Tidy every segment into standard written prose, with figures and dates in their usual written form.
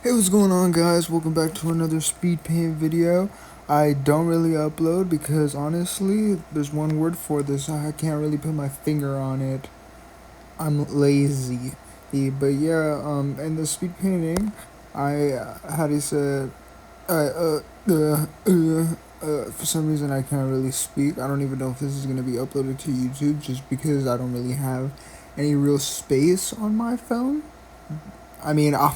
Hey, what's going on, guys? Welcome back to another Speedpaint video. I don't really upload because honestly, there's one word for this. I can't really put my finger on it. I'm lazy. But yeah, in the speed painting, how do you say it? For some reason I can't really speak. I don't even know if this is gonna be uploaded to YouTube just because I don't really have any real space on my phone. I mean, I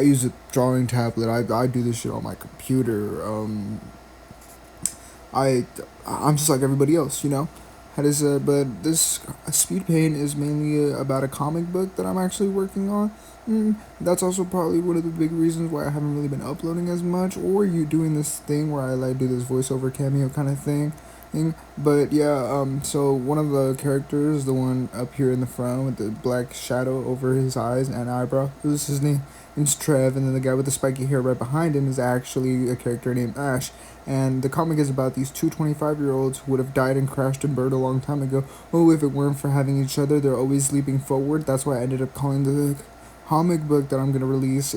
use a drawing tablet. I do this shit on my computer. I I'm just like everybody else, you know. How does but this speed paint is mainly about a comic book that I'm actually working on. That's also probably one of the big reasons why I haven't really been uploading as much, or you doing this thing where I like do this voiceover cameo kind of thing. But yeah, so one of the characters, the one up here in the front with the black shadow over his eyes and eyebrow, this is his name. It's Trev, and then the guy with the spiky hair right behind him is actually a character named Ash. And the comic is about these two 25-year-olds who would have died and crashed and burned a long time ago. Oh, if it weren't for having each other, they're always leaping forward. That's why I ended up calling the comic book that I'm gonna release,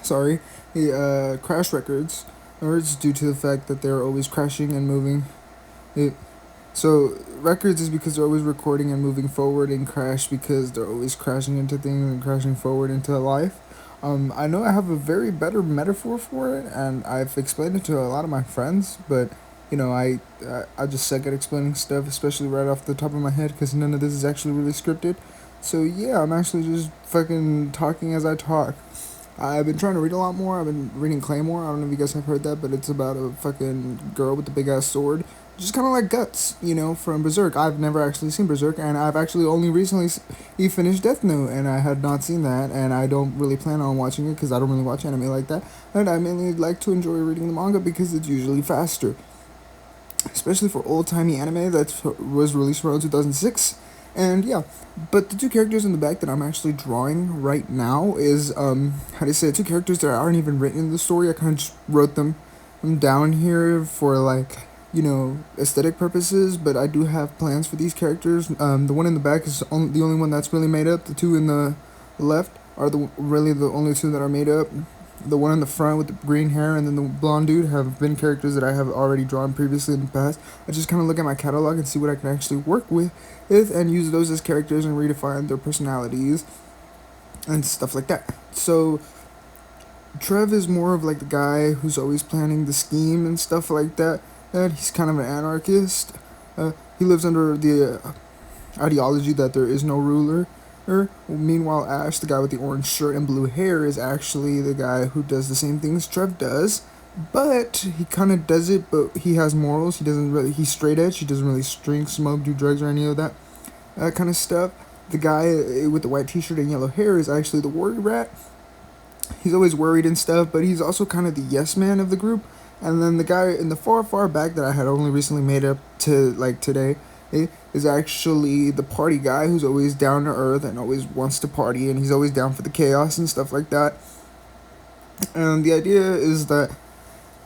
sorry, Crash Records, or it's due to the fact that they're always crashing and moving. It, so records is because they're always recording and moving forward, and crash because they're always crashing into things and crashing forward into life. I know I have a very better metaphor for it, and I've explained it to a lot of my friends, but you know, I just suck at explaining stuff, especially right off the top of my head, because none of this is actually really scripted. So yeah, I'm actually just fucking talking as I talk. I've been trying to read a lot more. I've been reading Claymore. I don't know if you guys have heard that, but it's about a fucking girl with a big ass sword. Just kind of like Guts, you know, from Berserk. I've never actually seen Berserk, and I've actually only recently finished Death Note, and I had not seen that, and I don't really plan on watching it because I don't really watch anime like that. And I mainly like to enjoy reading the manga because it's usually faster, especially for old timey anime that was released around 2006. And yeah, but the two characters in the back that I'm actually drawing right now is how do you say it, two characters that aren't even written in the story. I kind of just wrote them down here for like, you know, aesthetic purposes, but I do have plans for these characters. The one in the back is the only one that's really made up. The two in the left are really the only two that are made up. The one in the front with the green hair and then the blonde dude have been characters that I have already drawn previously in the past. I just kind of look at my catalog and see what I can actually work with and use those as characters and redefine their personalities and stuff like that. So Trev is more of like the guy who's always planning the scheme and stuff like that. And he's kind of an anarchist. He lives under the ideology that there is no ruler. Meanwhile, Ash, the guy with the orange shirt and blue hair, is actually the guy who does the same things Trev does, but he kind of does it, but he has morals. He doesn't really, he's straight edge. He doesn't really drink, smoke, do drugs, or any of that kind of stuff. The guy with the white t-shirt and yellow hair is actually the worry rat. He's always worried and stuff, but he's also kind of the yes man of the group. And then the guy in the far back that I had only recently made up to like today is actually the party guy who's always down to earth and always wants to party, and he's always down for the chaos and stuff like that. And the idea is that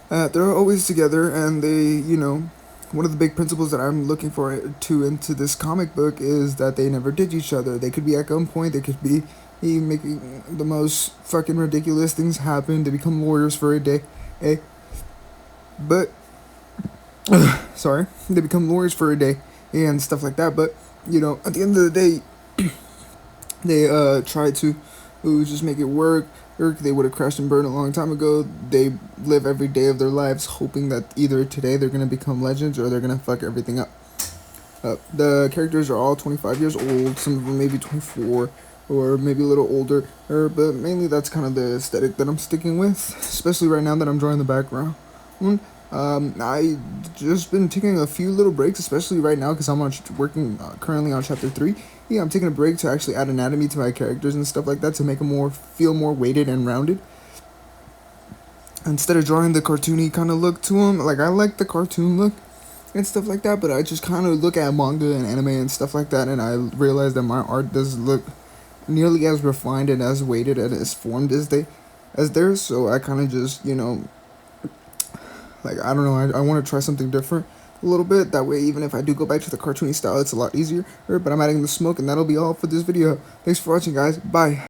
they're always together, and they, you know, one of the big principles that I'm looking for into this comic book is that they never ditch each other. They could be at gunpoint, they could be making the most fucking ridiculous things happen. They become lawyers for a day, but sorry, they become lawyers for a day and stuff like that. But you know, at the end of the day, they try to just make it work. Or they would have crashed and burned a long time ago. They live every day of their lives hoping that either today they're gonna become legends or they're gonna fuck everything up. The characters are all 25 years old. Some of them maybe 24 or maybe a little older. But mainly that's kind of the aesthetic that I'm sticking with, especially right now that I'm drawing the background. I just been taking a few little breaks, especially right now because I'm working currently on chapter 3. Yeah, I'm taking a break to actually add anatomy to my characters and stuff like that to make them feel more weighted and rounded. Instead of drawing the cartoony kind of look to them, like I like the cartoon look and stuff like that, but I just kind of look at manga and anime and stuff like that, and I realize that my art doesn't look nearly as refined and as weighted and as formed as theirs. So I kind of just, you know, like, I don't know, I want to try something different a little bit. That way, even if I do go back to the cartoony style, it's a lot easier. But I'm adding the smoke, and that'll be all for this video. Thanks for watching, guys. Bye.